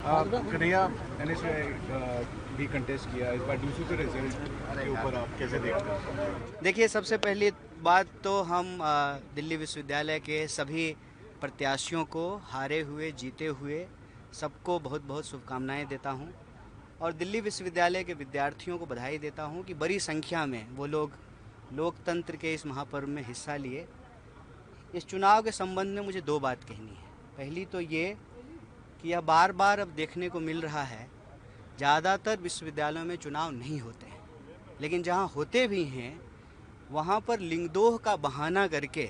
Kanhaiya NSUI भी contest किया इस बार डीसी के रिजल्ट के ऊपर आप कैसे देखते हैं? देखिए, सबसे पहली बात तो हम दिल्ली विश्वविद्यालय के सभी प्रत्याशियों को हारे हुए जीते हुए सबको बहुत बहुत शुभकामनाएं देता हूं और दिल्ली विश्वविद्यालय के विद्यार्थियों को बधाई देता हूं कि बड़ी संख्या में वो लोग लोकतंत्र के इस महापर्व में हिस्सा लिए। इस चुनाव के संबंध में मुझे दो बात कहनी है। पहली तो ये कि यह बार बार अब देखने को मिल रहा है, ज़्यादातर विश्वविद्यालयों में चुनाव नहीं होते हैं, लेकिन जहाँ होते भी हैं वहाँ पर लिंगदोह का बहाना करके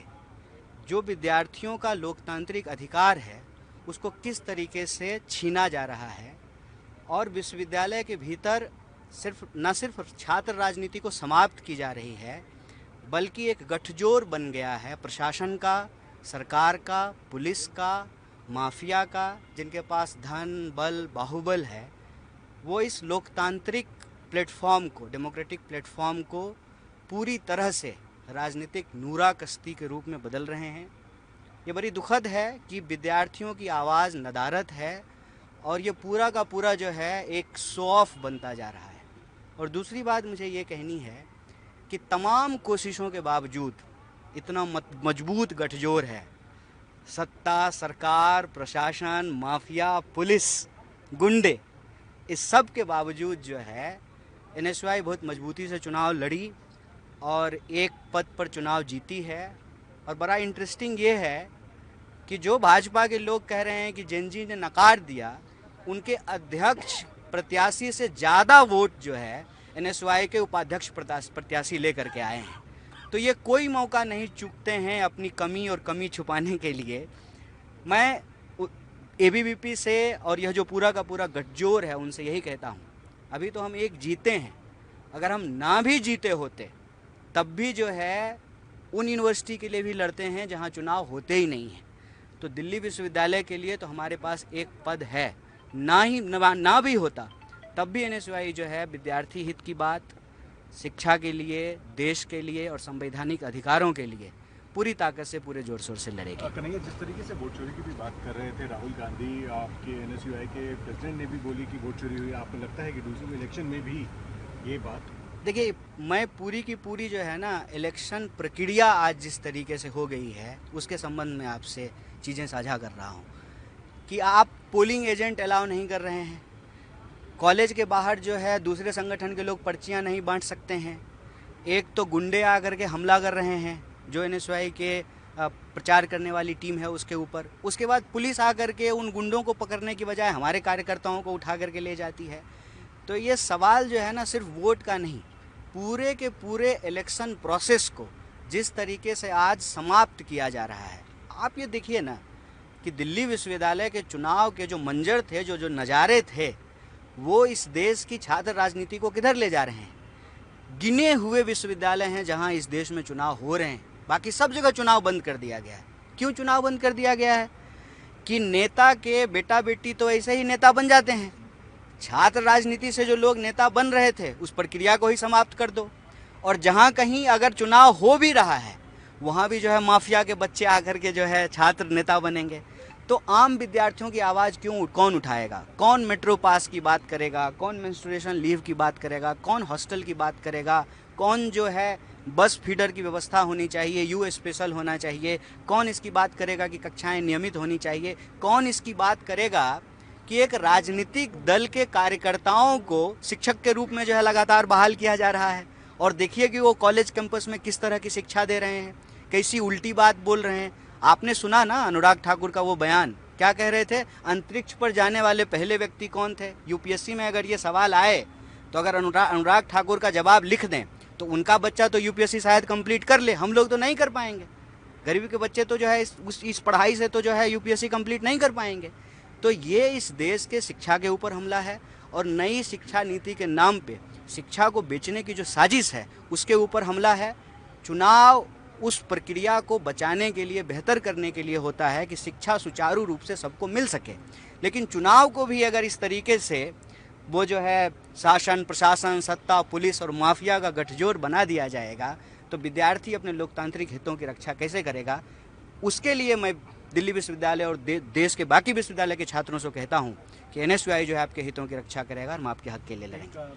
जो विद्यार्थियों का लोकतांत्रिक अधिकार है उसको किस तरीके से छीना जा रहा है और विश्वविद्यालय के भीतर न सिर्फ छात्र राजनीति को समाप्त की जा रही है, बल्कि एक गठजोड़ बन गया है प्रशासन का, सरकार का, पुलिस का, माफिया का, जिनके पास धन बल बाहुबल है। वो इस लोकतांत्रिक प्लेटफॉर्म को, डेमोक्रेटिक प्लेटफॉर्म को पूरी तरह से राजनीतिक नूरा कश्ती के रूप में बदल रहे हैं। ये बड़ी दुखद है कि विद्यार्थियों की आवाज़ नदारद है और ये पूरा का पूरा जो है एक शो ऑफ बनता जा रहा है। और दूसरी बात मुझे ये कहनी है कि तमाम कोशिशों के बावजूद इतना मजबूत गठजोड़ है, सत्ता, सरकार, प्रशासन, माफिया, पुलिस, गुंडे, इस सब के बावजूद जो है एनएसयूआई बहुत मजबूती से चुनाव लड़ी और एक पद पर चुनाव जीती है। और बड़ा इंटरेस्टिंग ये है कि जो भाजपा के लोग कह रहे हैं कि जेनजी ने नकार दिया, उनके अध्यक्ष प्रत्याशी से ज़्यादा वोट जो है एनएसयूआई के उपाध्यक्ष प्रत्याशी लेकर के आए हैं। तो ये कोई मौका नहीं चूकते हैं अपनी कमी और कमी छुपाने के लिए। मैं एबीवीपी से और यह जो पूरा का पूरा गठजोड़ है उनसे यही कहता हूँ, अभी तो हम एक जीते हैं, अगर हम ना भी जीते होते तब भी जो है उन यूनिवर्सिटी के लिए भी लड़ते हैं जहाँ चुनाव होते ही नहीं हैं। तो दिल्ली विश्वविद्यालय के लिए तो हमारे पास एक पद है, ना भी होता तब भी एनएसयूआई जो है विद्यार्थी हित की बात, शिक्षा के लिए, देश के लिए और संवैधानिक अधिकारों के लिए पूरी ताकत से, पूरे जोर शोर से लड़ेगी। कन्हैया, जिस तरीके से वोट चोरी की भी बात कर रहे थे राहुल गांधी, आपके एनएसयूआई के प्रेसिडेंट ने भी बोली कि वोट चोरी हुई, आपको लगता है कि दूसरे इलेक्शन में भी ये बात? देखिए, मैं पूरी की पूरी जो है ना इलेक्शन प्रक्रिया आज जिस तरीके से हो गई है उसके संबंध में आपसे चीज़ें साझा कर रहा हूँ कि आप पोलिंग एजेंट अलाउ नहीं कर रहे हैं, कॉलेज के बाहर जो है दूसरे संगठन के लोग पर्चियाँ नहीं बांट सकते हैं, एक तो गुंडे आकर के हमला कर रहे हैं जो एनएसयूआई के प्रचार करने वाली टीम है उसके ऊपर, उसके बाद पुलिस आकर के उन गुंडों को पकड़ने की बजाय हमारे कार्यकर्ताओं को उठा करके ले जाती है। तो ये सवाल जो है ना सिर्फ वोट का नहीं, पूरे के पूरे इलेक्शन प्रोसेस को जिस तरीके से आज समाप्त किया जा रहा है। आप ये देखिए ना कि दिल्ली विश्वविद्यालय के चुनाव के जो मंजर थे, जो नज़ारे थे, वो इस देश की छात्र राजनीति को किधर ले जा रहे हैं। गिने हुए विश्वविद्यालय हैं जहां इस देश में चुनाव हो रहे हैं, बाकी सब जगह चुनाव बंद कर दिया गया है। क्यों चुनाव बंद कर दिया गया है? कि नेता के बेटा बेटी तो ऐसे ही नेता बन जाते हैं, छात्र राजनीति से जो लोग नेता बन रहे थे उस प्रक्रिया को ही समाप्त कर दो। और जहां कहीं अगर चुनाव हो भी रहा है वहां भी जो है माफिया के बच्चे आकर के जो है छात्र नेता बनेंगे। तो आम विद्यार्थियों की आवाज़ कौन उठाएगा? कौन मेट्रो पास की बात करेगा? कौन मेंस्ट्रुएशन लीव की बात करेगा? कौन हॉस्टल की बात करेगा? कौन जो है बस फीडर की व्यवस्था होनी चाहिए, यू स्पेशल होना चाहिए? कौन इसकी बात करेगा कि कक्षाएं नियमित होनी चाहिए? कौन इसकी बात करेगा कि एक राजनीतिक दल के कार्यकर्ताओं को शिक्षक के रूप में जो है लगातार बहाल किया जा रहा है? और देखिए कि वो कॉलेज कैंपस में किस तरह की शिक्षा दे रहे हैं, कैसी उल्टी बात बोल रहे हैं। आपने सुना ना अनुराग ठाकुर का वो बयान, क्या कह रहे थे? अंतरिक्ष पर जाने वाले पहले व्यक्ति कौन थे? यूपीएससी में अगर ये सवाल आए तो अगर अनुराग ठाकुर का जवाब लिख दें तो उनका बच्चा तो यूपीएससी शायद कंप्लीट कर ले, हम लोग तो नहीं कर पाएंगे। गरीबी के बच्चे तो जो है इस पढ़ाई से तो जो है यूपीएससी कंप्लीट नहीं कर पाएंगे। तो ये इस देश के शिक्षा के ऊपर हमला है और नई शिक्षा नीति के नाम पे शिक्षा को बेचने की जो साजिश है उसके ऊपर हमला है। चुनाव उस प्रक्रिया को बचाने के लिए, बेहतर करने के लिए होता है कि शिक्षा सुचारू रूप से सबको मिल सके, लेकिन चुनाव को भी अगर इस तरीके से वो जो है शासन, प्रशासन, सत्ता, पुलिस और माफिया का गठजोड़ बना दिया जाएगा तो विद्यार्थी अपने लोकतांत्रिक हितों की रक्षा कैसे करेगा? उसके लिए मैं दिल्ली विश्वविद्यालय और देश के बाकी विश्वविद्यालय के छात्रों से कहता हूँ कि NSUI जो है आपके हितों की रक्षा करेगा और हम आपके हक के लिए लड़ेंगे।